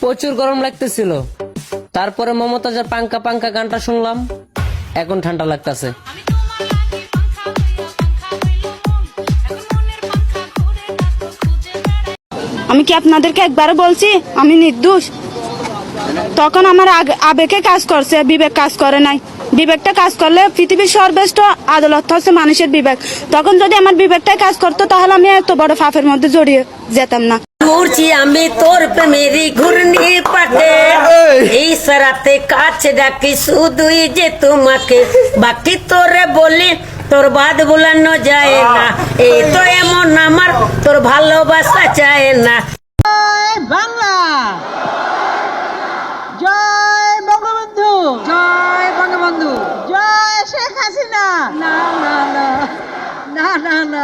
প্রচুর গরম লাগতেছিল, তারপরে মমতাজের পাঙ্কা পাঙ্কা গানটা শুনলাম, এখন ঠান্ডা লাগতেছে। আমি কি আপনাদেরকে একবারও বলছি আমি নির্দোষ? তখন আমার আবেগে কাজ করছে, বিবেক কাজ করে নাই। বিবেকটা কাজ করলে পৃথিবীর সর্বশ্রেষ্ঠ আদালত হচ্ছে মানুষের বিবেক। তখন যদি আমার বিবেকটাই কাজ করতো তাহলে আমি এত বড় পাপের মধ্যে জড়িয়ে যেতাম না। ঘুরছি আমি তোর প্রেমেরই ঘূর্ণি পাটে, এই সারাতে কাছে ডাকি শুধুই যে তোমাকে, বাকি তোরে বলি তোর বাদ বুলানো যায় না, এই তো এমন আমার তোর ভালোবাসা চায় না। বাংলা জয় বঙ্গবন্ধু, জয় বঙ্গবন্ধু, জয় শেখ হাসিনা। না না না না না না